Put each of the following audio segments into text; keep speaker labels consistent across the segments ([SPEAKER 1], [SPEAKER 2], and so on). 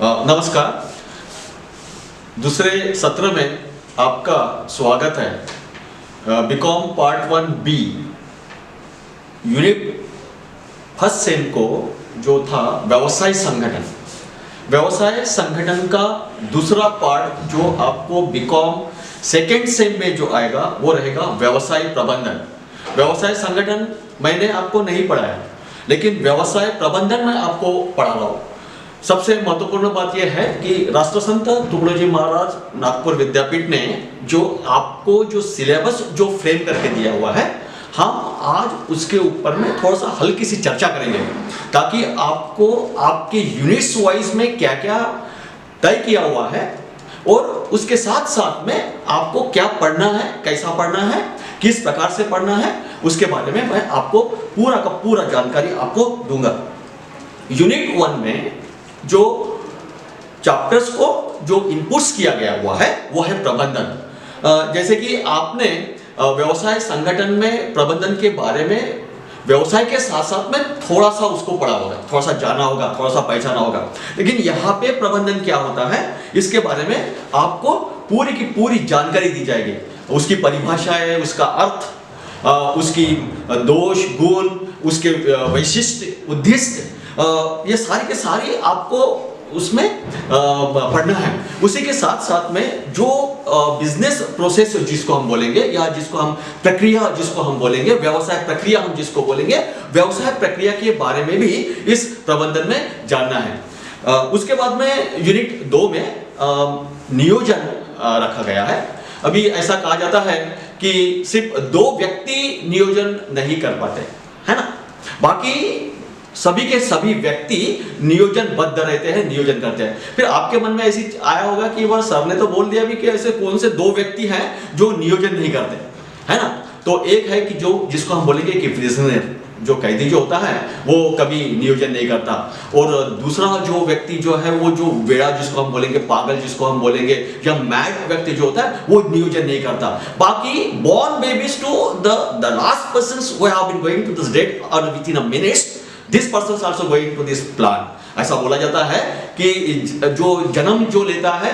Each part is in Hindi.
[SPEAKER 1] नमस्कार। दूसरे सत्र में आपका स्वागत है। BCom part 1B unit first sem को जो था व्यवसाय संगठन का दूसरा पार्ट जो आपको बीकॉम सेकेंड सेम में जो आएगा वो रहेगा व्यवसाय प्रबंधन। व्यवसाय संगठन मैंने आपको नहीं पढ़ाया, लेकिन व्यवसाय प्रबंधन में आपको पढ़ा रहा हूँ। सबसे महत्वपूर्ण बात यह है कि राष्ट्रसंत तुकडोजी महाराज नागपुर विद्यापीठ ने जो आपको जो सिलेबस जो फ्रेम करके दिया हुआ है, हम आज उसके ऊपर में थोड़ा सा हल्की सी चर्चा करेंगे, ताकि आपको आपके यूनिट्स वाइज में क्या क्या तय किया हुआ है और उसके साथ साथ में आपको क्या पढ़ना है, कैसा पढ़ना है, किस प्रकार से पढ़ना है, उसके बारे में मैं आपको पूरा का पूरा जानकारी आपको दूंगा। यूनिट 1 में जो चैप्टर्स को जो इनपुट्स किया गया हुआ है वो है प्रबंधन। जैसे कि आपने व्यवसाय संगठन में प्रबंधन के बारे में व्यवसाय के साथ साथ में थोड़ा सा उसको पढ़ा होगा, थोड़ा सा जाना होगा, थोड़ा सा पहचाना होगा, लेकिन यहाँ पे प्रबंधन क्या होता है इसके बारे में आपको पूरी की पूरी जानकारी दी जाएगी। उसकी परिभाषा है, उसका अर्थ, उसकी दोष गुण, उसके वैशिष्ट उद्देश्य, ये सारी के सारी आपको उसमें पढ़ना है। उसी के साथ साथ में जो बिजनेस प्रोसेस जिसको हम बोलेंगे, या जिसको हम प्रक्रिया जिसको हम बोलेंगे, व्यवसाय प्रक्रिया हम जिसको बोलेंगे, व्यवसाय प्रक्रिया के बारे में भी इस प्रबंधन में जानना है। उसके बाद में यूनिट 2 में नियोजन रखा गया है। अभी ऐसा कहा जाता है कि सिर्फ 2 व्यक्ति नियोजन नहीं कर पाते, है ना, बाकी सभी के सभी व्यक्ति नियोजनबद्ध रहते हैं, नियोजन करते हैं। फिर आपके मन में ऐसी आया होगा कि वह सर ने तो बोल दिया भी कि ऐसे कौन से 2 व्यक्ति हैं जो नियोजन नहीं करते, है ना। तो एक है कि जो जिसको हम बोलेंगे कि प्रिजनर, जो कैदी जो होता है वो कभी नियोजन नहीं करता, और दूसरा जो व्यक्ति जो है वो जो वेड़ा जिसको हम बोलेंगे, पागल जिसको हम बोलेंगे, या मैड व्यक्ति जो होता है वो नियोजन नहीं करता। बाकी born babies to the last persons who have been going to this death or within a minutes this person is also going to this plan. ऐसा बोला जाता है कि जो जन्म जो लेता है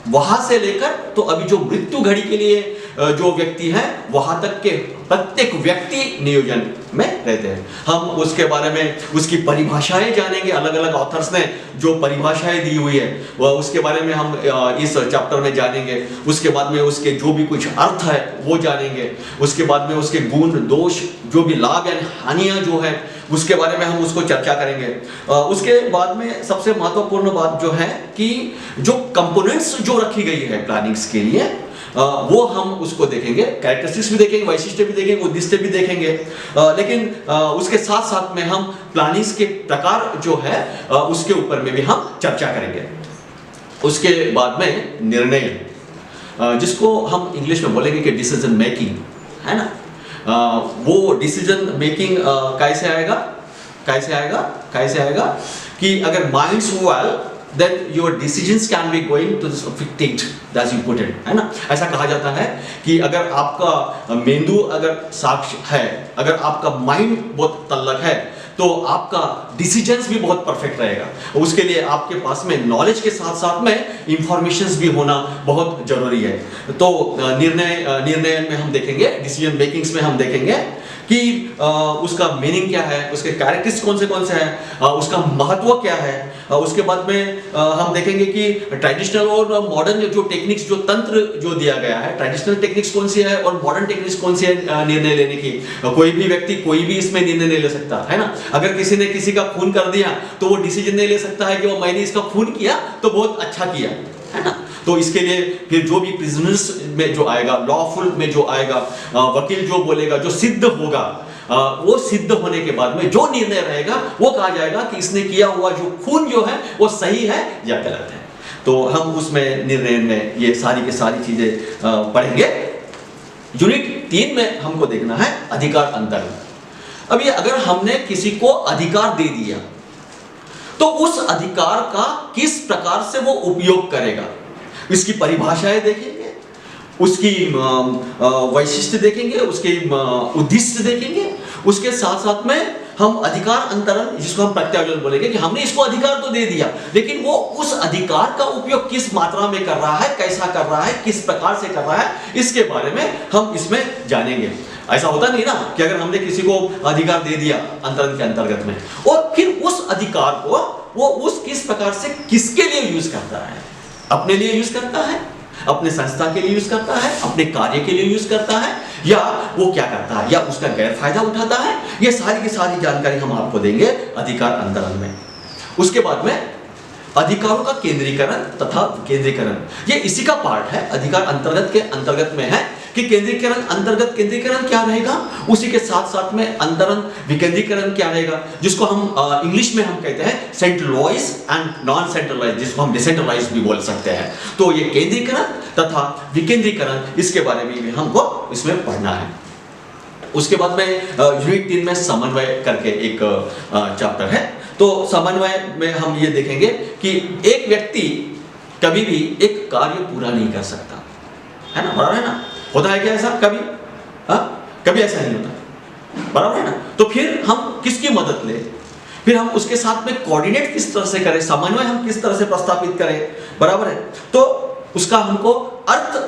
[SPEAKER 1] वहां से लेकर तो अभी जो मृत्यु घड़ी के लिए जो व्यक्ति है वहां तक के प्रत्येक व्यक्ति नियोजन में रहते हैं। हम उसके बारे में उसकी परिभाषाएं जानेंगे, अलग अलग ऑथर्स ने जो परिभाषाएं दी हुई है वह उसके बारे में हम इस चैप्टर में जानेंगे। उसके बाद में उसके जो भी कुछ अर्थ है वो जानेंगे। उसके बाद में उसके गुण दोष, जो भी लाभ या हानियां जो है उसके बारे में हम उसको चर्चा करेंगे। उसके बाद में सबसे महत्वपूर्ण बात जो है कि जो कंपोनेंट्स जो रखी गई है प्लानिंग्स के लिए वो हम उसको देखेंगे, कैरेक्टरिस्टिक्स भी देखेंगे, वैशिष्ट्य भी देखेंगे, उद्देश्य भी देखेंगे। लेकिन उसके साथ साथ में हम प्लानिंग्स के प्रकार जो है उसके ऊपर में भी हम चर्चा करेंगे। उसके बाद में निर्णय, जिसको हम इंग्लिश में बोलेंगे कि डिसीजन मेकिंग, है ना। वो डिसीजन मेकिंग कैसे आएगा कि अगर minds well then your decisions can be going to this effect as you put it, है ना। ऐसा कहा जाता है कि अगर आपका मेंदू अगर साक्ष है, अगर आपका माइंड बहुत तल्लक है, तो आपका डिसीजंस भी बहुत परफेक्ट रहेगा। उसके लिए आपके पास में नॉलेज के साथ साथ में इंफॉर्मेशंस भी होना बहुत जरूरी है। तो निर्णय में हम देखेंगे, डिसीजन मेकिंग्स में हम देखेंगे कि उसका मीनिंग क्या है, उसके कैरेक्टरिस्टिक्स कौन से हैं, उसका महत्व क्या है। उसके बाद में हम देखेंगे कि ट्रेडिशनल और मॉडर्न जो टेक्निक्स, जो तंत्र जो दिया गया है, ट्रेडिशनल टेक्निक्स कौन सी है और मॉडर्न टेक्निक्स कौन सी है निर्णय लेने की। कोई भी व्यक्ति कोई भी इसमें निर्णय नहीं ले सकता, है ना। अगर किसी ने किसी का खून कर दिया तो वो डिसीजन नहीं ले सकता है कि वो मैंने इसका खून किया तो बहुत अच्छा किया, है ना। तो इसके लिए फिर जो भी प्रिजनर्स में जो आएगा, लॉफुल में जो आएगा, वकील जो बोलेगा, जो सिद्ध होगा, वो सिद्ध होने के बाद में जो निर्णय रहेगा वो कहा जाएगा कि इसने किया हुआ जो खून जो है वो सही है या गलत है। तो हम उसमें निर्णय में ये सारी की सारी चीजें पढ़ेंगे। यूनिट 3 में हमको देखना है अधिकार अंतरण। अभी अगर हमने किसी को अधिकार दे दिया तो उस अधिकार का किस प्रकार से वो उपयोग करेगा, इसकी परिभाषाएं देखेंगे, उसकी वैशिष्ट्य देखेंगे, उसके उद्देश्य देखेंगे। उसके साथ साथ में हम अधिकार अंतरण, जिसको हम प्रत्यायोजन बोलेंगे, कि हमने इसको अधिकार तो दे दिया, लेकिन वो उस अधिकार का उपयोग किस मात्रा में कर रहा है, कैसा कर रहा है, किस प्रकार से कर रहा है, इसके बारे में हम इसमें जानेंगे। ऐसा होता नहीं ना कि अगर हमने किसी को अधिकार दे दिया अंतरण के अंतर्गत में, और फिर उस अधिकार को वो उस किस प्रकार से किसके लिए यूज करता है, अपने लिए यूज करता है, अपने संस्था के लिए यूज करता है, अपने कार्य के लिए यूज करता है, या वो क्या करता है, या उसका गैर फायदा उठाता है, ये सारी की सारी जानकारी हम आपको देंगे अधिकार अंतरण में। उसके बाद में अधिकारों का केंद्रीकरण तथा विकेंद्रीकरण, ये इसी का पार्ट है, अधिकार अंतर्गत के अंतर्गत में है कि केंद्रीकरण, अंतर्गत केंद्रीकरण क्या रहेगा, उसी के साथ साथ में अंतरण विकेंद्रीकरण क्या रहेगा, जिसको हम इंग्लिश में हम कहते हैं सेंट्रलाइज एंड नॉन सेंट्रलाइज, जिसको हम डिसेंट्रलाइज भी बोल सकते हैं। तो ये केंद्रीकरण तथा विकेंद्रीकरण, इसके बारे में भी हमको इसमें पढ़ना है। उसके बाद में यूनिट 3 में समन्वय करके एक चैप्टर है। तो समन्वय में हम ये देखेंगे कि एक व्यक्ति कभी भी एक कार्य पूरा नहीं कर सकता, है ना, बराबर है ना, होता है क्या ऐसा कभी? कभी ऐसा नहीं होता, बराबर है ना। तो फिर हम किसकी मदद लें, फिर हम उसके साथ में कोऑर्डिनेट किस तरह से करें, समन्वय हम किस तरह से प्रस्तापित करें, बराबर है। तो उसका हमको अर्थ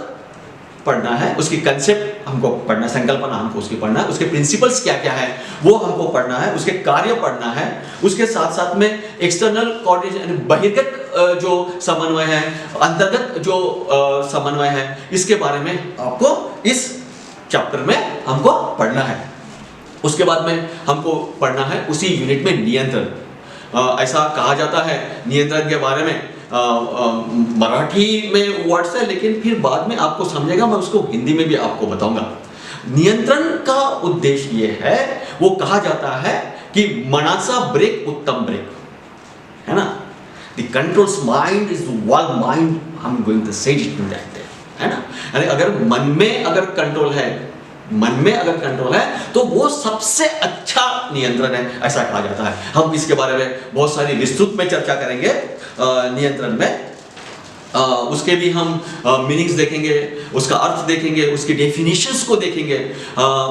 [SPEAKER 1] पढ़ना है, उसकी कंसेप्ट हमको पढ़ना है, संकल्पना हमको उसकी पढ़ना है, उसके प्रिंसिपल्स क्या क्या है वो हमको पढ़ना है, उसके कार्य पढ़ना है, उसके साथ साथ में एक्सटर्नल कोऑर्डिनेशन, बहिर्गत जो समन्वय है, अंतर्गत जो समन्वय है, इसके बारे में आपको इस चैप्टर में हमको पढ़ना है। उसके बाद में हमको पढ़ना है उसी यूनिट में नियंत्रण। ऐसा कहा जाता है नियंत्रण के बारे में, मराठी में वर्ड्स है, लेकिन फिर बाद में आपको समझेगा, मैं उसको हिंदी में भी आपको बताऊंगा। नियंत्रण का उद्देश्य ये है, वो कहा जाता है कि मनाचा ब्रेक उत्तम ब्रेक, है ना। The controls mind is one mind, I'm going to say it to that, है ना। यानी अगर मन में अगर कंट्रोल है, मन में अगर कंट्रोल है तो वो सबसे अच्छा नियंत्रण है, ऐसा कहा जाता है। हम इसके बारे में बहुत सारी विस्तृत में चर्चा करेंगे नियंत्रण में। उसके भी हम मीनिंग्स देखेंगे, उसका अर्थ देखेंगे, उसकी डेफिनेशंस को देखेंगे,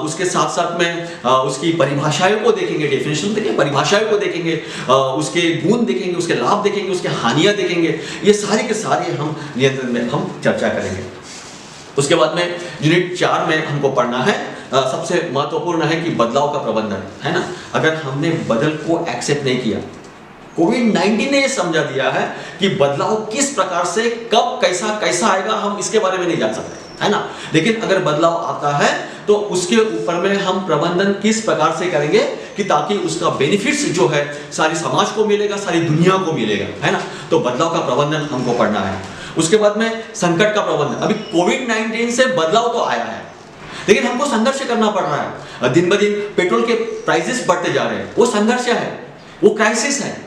[SPEAKER 1] उसके साथ साथ में उसकी परिभाषाओं को देखेंगे, डेफिनेशन देखेंगे, परिभाषाओं को देखेंगे, उसके गुण देखेंगे, उसके लाभ देखेंगे, उसके हानियां देखेंगे। ये सारे के सारे हम नियंत्रण में हम चर्चा करेंगे। उसके बाद में यूनिट 4 में हमको पढ़ना है, सबसे महत्वपूर्ण है कि बदलाव का प्रबंधन, है ना। अगर हमने बदल को एक्सेप्ट नहीं किया, कोविड-19 ने समझा दिया है कि बदलाव किस प्रकार से कब कैसा आएगा, हम इसके बारे में नहीं जान सकते, है ना। लेकिन अगर बदलाव आता है तो उसके ऊपर में हम प्रबंधन किस प्रकार से करेंगे कि ताकि उसका बेनिफिट्स जो है सारी समाज को मिलेगा, सारी दुनिया को मिलेगा, है ना। तो बदलाव का प्रबंधन हमको पढ़ना है। उसके बाद में संकट का प्रबंधन। अभी कोविड-19 से बदलाव तो आया है, लेकिन हमको संघर्ष करना पड़ रहा है। दिन ब दिन पेट्रोल के प्राइसेस बढ़ते जा रहे हैं, वो संघर्ष है, वो क्राइसिस है,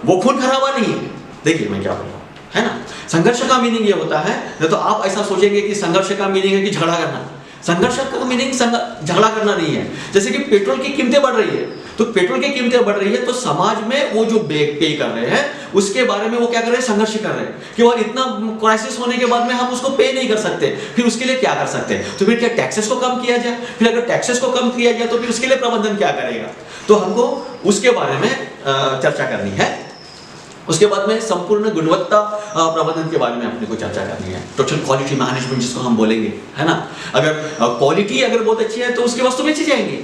[SPEAKER 1] वो खून खराबा नहीं है। देखिए मैं क्या बोल रहा हूँ, है ना। संघर्ष का मीनिंग ये होता है, नहीं तो आप ऐसा सोचेंगे कि संघर्ष का मीनिंग है कि झगड़ा करना। संघर्ष का मीनिंग झगड़ा करना नहीं है। जैसे कि पेट्रोल की कीमतें बढ़ रही है, तो पेट्रोल की कीमतें बढ़ रही है तो समाज में वो जो पे कर रहे हैं उसके बारे में वो क्या कर रहे हैं, संघर्ष कर रहे हैं कि और इतना क्राइसिस होने के बाद में हम उसको पे नहीं कर सकते, फिर उसके लिए क्या कर सकते हैं, तो फिर क्या टैक्सेस को कम किया जाए, फिर अगर टैक्सेस को कम किया जाए तो फिर उसके लिए प्रबंधन क्या करेगा, तो हमको उसके बारे में चर्चा करनी है। उसके बाद में संपूर्ण गुणवत्ता प्रबंधन के बारे में अपने को चर्चा करनी है, टोटल क्वालिटी मैनेजमेंट जिसको हम बोलेंगे, है ना। अगर क्वालिटी अगर बहुत अच्छी है तो उसकी वस्तु बेची जाएंगी,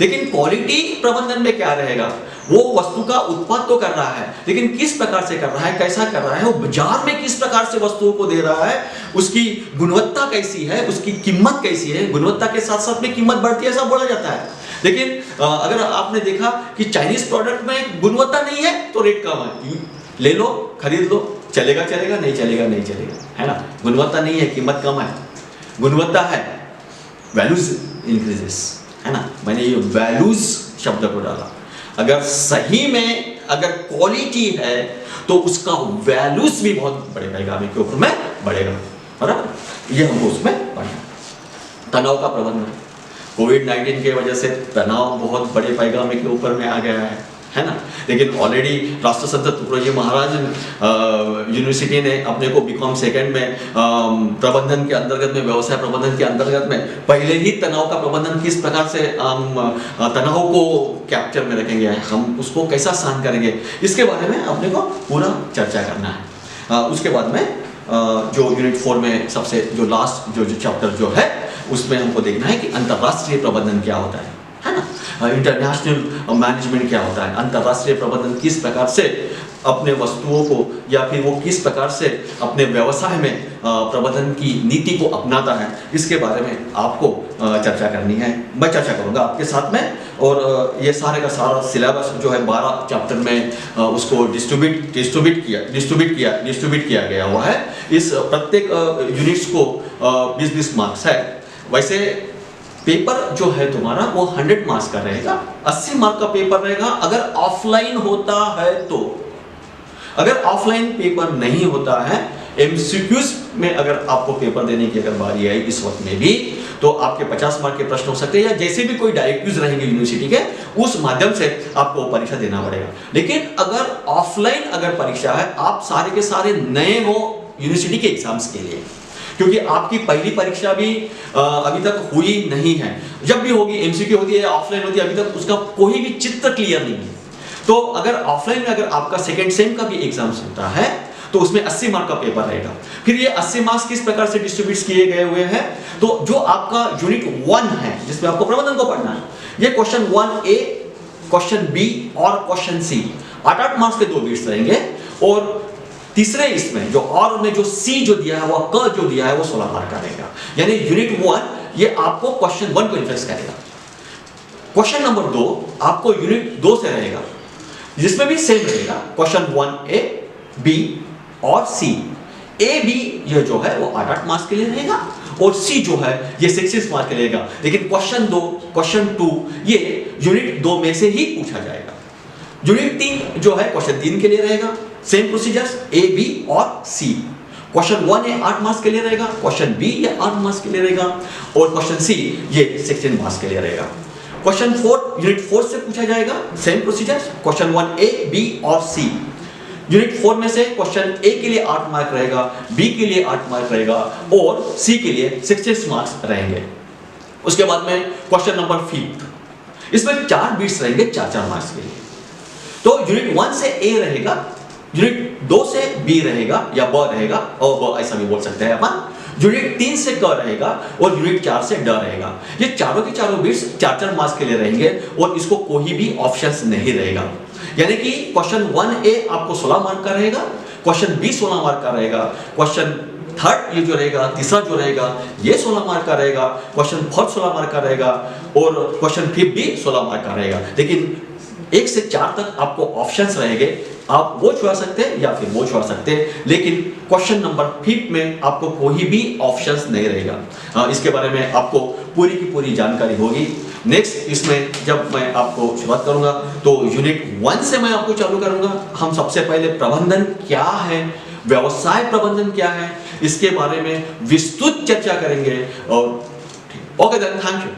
[SPEAKER 1] लेकिन क्वालिटी प्रबंधन में क्या रहेगा, वो वस्तु का उत्पाद तो कर रहा है, लेकिन किस प्रकार से कर रहा है, कैसा कर रहा है, वो बाजार में किस प्रकार से वस्तुओं को दे रहा है, उसकी गुणवत्ता कैसी है, उसकी कीमत कैसी है। गुणवत्ता के साथ साथ में कीमत बढ़ती है ऐसा बोला जाता है, लेकिन अगर आपने देखा कि चाइनीज प्रोडक्ट में गुणवत्ता नहीं है तो रेट कम है, ले लो, खरीद लो, चलेगा चलेगा, नहीं चलेगा नहीं चलेगा, है ना। गुणवत्ता नहीं है, कीमत कम है। गुणवत्ता है, वैल्यूज इंक्रीजेस, है ना। मैंने ये वैल्यूज शब्द को डाला। अगर सही में अगर क्वालिटी है तो उसका वैल्यूज भी बहुत बढ़ेगा, के ऊपर में बढ़ेगा, बराबर। ये हमको उसमें पढ़ना। तनाव का प्रबंधन। कोविड-19 की वजह से तनाव बहुत बड़े पैगामे के ऊपर में आ गया है ना। लेकिन ऑलरेडी राष्ट्रसंत तुकडोजी महाराज यूनिवर्सिटी ने अपने को बीकॉम सेकंड में प्रबंधन के अंतर्गत में, व्यवसाय प्रबंधन के अंतर्गत में पहले ही तनाव का प्रबंधन किस प्रकार से हम तनाव को कैप्चर में रखेंगे, हम उसको कैसा सहन करेंगे, इसके बारे में अपने को पूरा चर्चा करना है। उसके बाद में जो यूनिट 4 में सबसे जो लास्ट जो चैप्टर जो है उसमें हमको देखना है कि अंतर्राष्ट्रीय प्रबंधन क्या होता है ना, इंटरनेशनल मैनेजमेंट क्या होता है, अंतर्राष्ट्रीय प्रबंधन किस प्रकार से अपने वस्तुओं को या फिर वो किस प्रकार से अपने व्यवसाय में प्रबंधन की नीति को अपनाता है, इसके बारे में आपको चर्चा करनी है। मैं चर्चा करूंगा आपके साथ में, और ये सारे का सारा सिलेबस जो है 12 चैप्टर में उसको डिस्ट्रीब्यूट किया गया हुआ है। इस प्रत्येक यूनिट्स को 20-20 मार्क्स है। वैसे पेपर जो है तुम्हारा वो 100 मार्क्स का रहेगा, 80 मार्क का पेपर रहेगा अगर ऑफलाइन होता है तो। अगर ऑफलाइन पेपर नहीं होता है, एमसीक्यूज में अगर आपको पेपर देने की अगर बारी आई इस वक्त में भी, तो आपके 50 मार्क के प्रश्न हो सकते हैं, या जैसे भी कोई डायरेक्टिव्स रहेंगे यूनिवर्सिटी के, उस माध्यम से आपको परीक्षा देना पड़ेगा। लेकिन अगर ऑफलाइन अगर परीक्षा है, आप सारे के सारे नए हो यूनिवर्सिटी के एग्जाम्स के लिए, क्योंकि आपकी पहली परीक्षा भी अभी तक हुई नहीं है। जब भी होगी, एमसीक्यू होती है या ऑफलाइन होती है, अभी तक उसका कोई भी चित्र क्लियर नहीं है। तो अगर ऑफलाइन में अगर आपका सेकेंड सेम का भी एग्जाम्स होता है तो उसमें 80 मार्क का पेपर रहेगा। फिर ये 80 मार्क्स किस प्रकार से डिस्ट्रीब्यूट किए गए हुए हैं, तो जो आपका यूनिट 1 है जिसमें आपको प्रबंधन को पढ़ना है, ये क्वेश्चन 1A, क्वेश्चन B और क्वेश्चन C 8-8 मार्क्स के 2 बिट्स रहेंगे। और तीसरे इसमें जो और में जो C जो दिया है, वो क जो दिया है, वो 16 मार्क का रहेगा। यानी यूनिट 1 ये आपको क्वेश्चन 1 को इन्फ्लुएंस करेगा। क्वेश्चन नंबर 2 आपको यूनिट 2 से रहेगा, जिसमें भी सेम रहेगा क्वेश्चन 1A, B और C। A, B ये जो है वो 8-8 मार्क्स के लिए रहेगा, और C जो है ये 6 मार्क्स के लिए रहेगा। लेकिन क्वेश्चन 2 ये यूनिट 2 में से ही पूछा जाएगा। यूनिट 3 जो है क्वेश्चन 3 के लिए रहेगा, सेम प्रोसीजर्स A, B और C। क्वेश्चन 1A 8 मार्क्स के लिए रहेगा, क्वेश्चन B ये 8 मार्क्स के लिए रहेगा, और क्वेश्चन C ये 16 मार्क्स के लिए रहेगा। क्वेश्चन 4 यूनिट 4 से पूछा जाएगा, same procedures, question 1A, B और C। यूनिट 4 में से क्वेश्चन A के लिए 8 मार्क रहेगा, B के लिए 8 मार्क रहेगा, और C के लिए 16 मार्क्स रहेंगे। उसके बाद में क्वेश्चन नंबर 5, इसमें 4 बिट्स रहेंगे 4-4 मार्क्स के लिए। तो यूनिट 1 से A रहेगा, यूनिट 2 से B रहेगा या ब रहेगा, और ब ऐसा भी बोल सकते हैं अपन। यूनिट 3 से क रहेगा, और यूनिट 4 से ड रहेगा। ये चारों के चारों बिट्स 4-4 मार्क्स के लिए रहेंगे, और इसको कोई भी ऑप्शंस नहीं रहेगा। यानी कि क्वेश्चन 1A आपको 16 मार्क का रहेगा, क्वेश्चन B 16 मार्क का रहेगा, क्वेश्चन थर्ड ये जो रहेगा, तीसरा जो रहेगा ये 16 मार्क का रहेगा, क्वेश्चन 4 16 मार्क का रहेगा, और क्वेश्चन 5 भी 16 मार्क का रहेगा। लेकिन 1 से 4 तक आपको ऑप्शंस रहेंगे, आप वो छुआ सकते हैं या फिर वो छुआ सकते हैं। लेकिन क्वेश्चन नंबर 5 में आपको कोई भी ऑप्शंस नहीं रहेगा। इसके बारे में आपको पूरी की पूरी जानकारी होगी। नेक्स्ट इसमें जब मैं आपको शुरुआत करूंगा तो यूनिट 1 से मैं आपको चालू करूंगा। हम सबसे पहले प्रबंधन क्या है, व्यवसाय प्रबंधन क्या है, इसके बारे में विस्तृत चर्चा करेंगे। और ओके देन, थैंक यू।